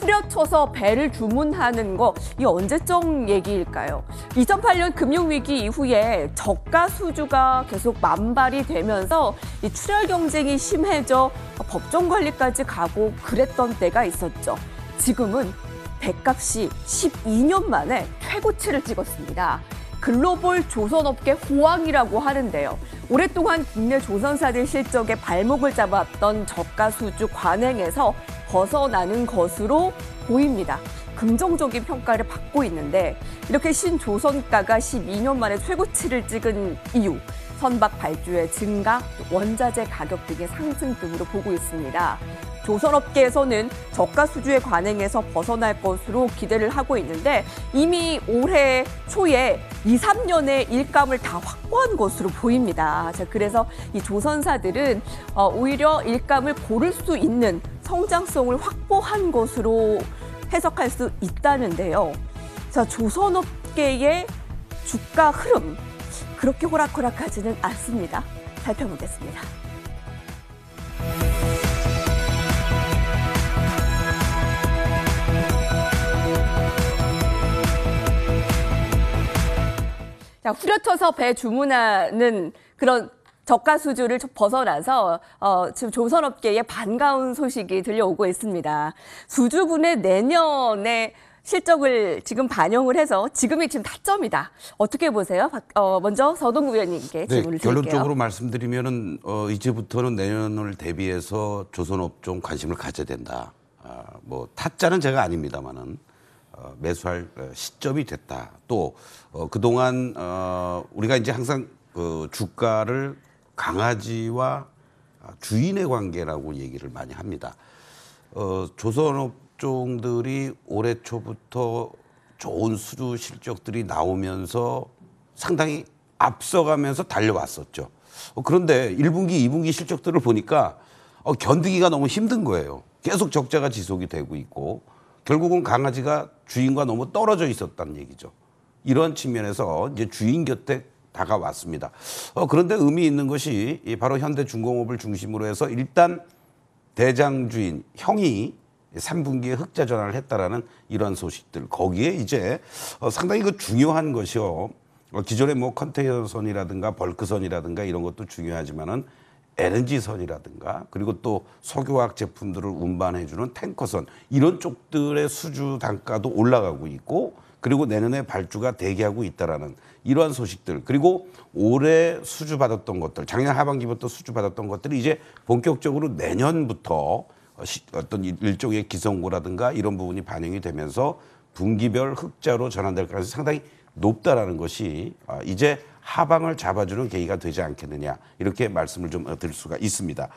후려쳐서 배를 주문하는 거, 이 언제적 얘기일까요? 2008년 금융위기 이후에 저가 수주가 계속 만발이 되면서 이 출혈 경쟁이 심해져 법정 관리까지 가고 그랬던 때가 있었죠. 지금은 배값이 12년 만에 최고치를 찍었습니다. 글로벌 조선업계 호황이라고 하는데요. 오랫동안 국내 조선사들 실적에 발목을 잡았던 저가 수주 관행에서 벗어나는 것으로 보입니다. 긍정적인 평가를 받고 있는데 이렇게 신조선가가 12년 만에 최고치를 찍은 이유, 선박 발주의 증가, 원자재 가격 등의 상승 등으로 보고 있습니다. 조선업계에서는 저가 수주의 관행에서 벗어날 것으로 기대를 하고 있는데 이미 올해 초에 2, 3년의 일감을 다 확보한 것으로 보입니다. 자, 그래서 이 조선사들은 오히려 일감을 고를 수 있는 성장성을 확보한 것으로 해석할 수 있다는데요. 자, 조선업계의 주가 흐름 그렇게 호락호락하지는 않습니다. 살펴보겠습니다. 자, 후려쳐서 배 주문하는 그런 저가 수주를 벗어나서 지금 조선업계에 반가운 소식이 들려오고 있습니다. 수주분의 내년에 실적을 지금 반영을 해서 지금이 지금 타점이다. 어떻게 보세요? 먼저 서동구 위원님께 질문을 드릴게요. 결론적으로 말씀드리면은 이제부터는 내년을 대비해서 조선업종 관심을 가져야 된다. 뭐 타짜는 제가 아닙니다만은 매수할 시점이 됐다. 또 그동안 우리가 이제 항상 그 주가를 강아지와 주인의 관계라고 얘기를 많이 합니다. 조선업종들이 올해 초부터 좋은 수주 실적들이 나오면서 상당히 앞서가면서 달려왔었죠. 그런데 1분기, 2분기 실적들을 보니까 견디기가 너무 힘든 거예요. 계속 적자가 지속이 되고 있고 결국은 강아지가 주인과 너무 떨어져 있었다는 얘기죠. 이런 측면에서 이제 주인 곁에 다가왔습니다. 그런데 의미 있는 것이 바로 현대중공업을 중심으로 해서 일단 대장주인 형이 3분기에 흑자 전환을 했다라는 이런 소식들. 거기에 이제 상당히 그 중요한 것이요. 기존에 뭐 컨테이너선이라든가 벌크선이라든가 이런 것도 중요하지만은 LNG선이라든가 그리고 또 석유화학 제품들을 운반해주는 탱커선 이런 쪽들의 수주 단가도 올라가고 있고 그리고 내년에 발주가 대기하고 있다라는 이러한 소식들 그리고 올해 수주 받았던 것들 작년 하반기부터 수주 받았던 것들이 이제 본격적으로 내년부터 어떤 일종의 기성고라든가 이런 부분이 반영이 되면서 분기별 흑자로 전환될 가능성이 상당히 높다라는 것이 이제 하방을 잡아주는 계기가 되지 않겠느냐 이렇게 말씀을 좀 드릴 수가 있습니다.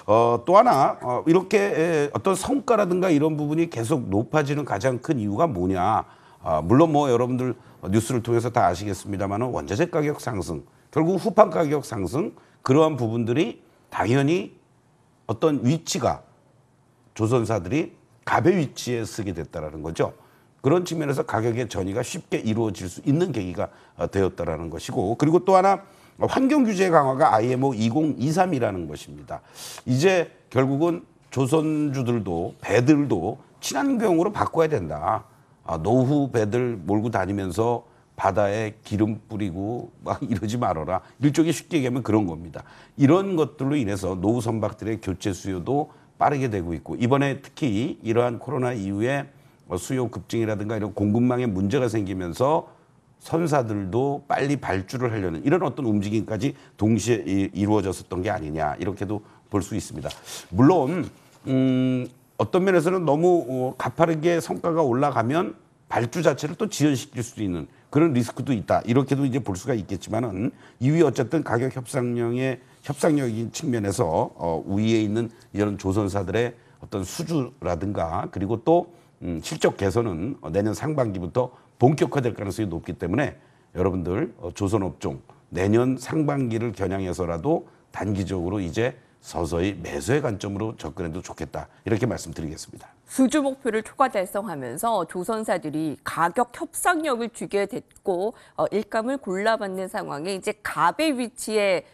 또 하나 이렇게 어떤 성과라든가 이런 부분이 계속 높아지는 가장 큰 이유가 뭐냐. 물론 뭐 여러분들 뉴스를 통해서 다 아시겠습니다만 원자재 가격 상승 결국 후판 가격 상승 그러한 부분들이 당연히 어떤 위치가 조선사들이 갑의 위치에 서게 됐다라는 거죠. 그런 측면에서 가격의 전이가 쉽게 이루어질 수 있는 계기가 되었다라는 것이고 그리고 또 하나 환경 규제 강화가 IMO 2023이라는 것입니다. 이제 결국은 조선주들도 배들도 친환경으로 바꿔야 된다. 노후 배들 몰고 다니면서 바다에 기름 뿌리고 막 이러지 말아라. 일종의 쉽게 얘기하면 그런 겁니다. 이런 것들로 인해서 노후 선박들의 교체 수요도 빠르게 되고 있고 이번에 특히 이러한 코로나 이후에 수요 급증이라든가 이런 공급망에 문제가 생기면서 선사들도 빨리 발주를 하려는 이런 어떤 움직임까지 동시에 이루어졌었던 게 아니냐 이렇게도 볼 수 있습니다. 물론 어떤 면에서는 너무 가파르게 성과가 올라가면 발주 자체를 또 지연시킬 수 있는 그런 리스크도 있다. 이렇게도 이제 볼 수가 있겠지만은 이후에 어쨌든 가격 협상력인 측면에서 우위에 있는 이런 조선사들의 어떤 수주라든가 그리고 또 실적 개선은 내년 상반기부터 본격화될 가능성이 높기 때문에 여러분들 조선업종 내년 상반기를 겨냥해서라도 단기적으로 이제 서서히 매수의 관점으로 접근해도 좋겠다. 이렇게 말씀드리겠습니다. 수주 목표를 초과 달성하면서 조선사들이 가격 협상력을 쥐게 됐고 일감을 골라받는 상황에 이제 갑의 위치에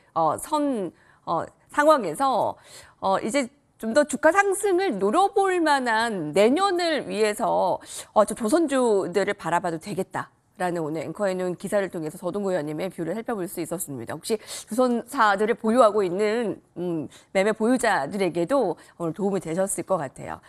선 상황에서 이제 좀 더 주가 상승을 노려볼 만한 내년을 위해서 저 조선주들을 바라봐도 되겠다라는 오늘 앵커의눈 기사를 통해서 서동구 의원님의 뷰를 살펴볼 수 있었습니다. 혹시 조선사들을 보유하고 있는 매매 보유자들에게도 오늘 도움이 되셨을 것 같아요.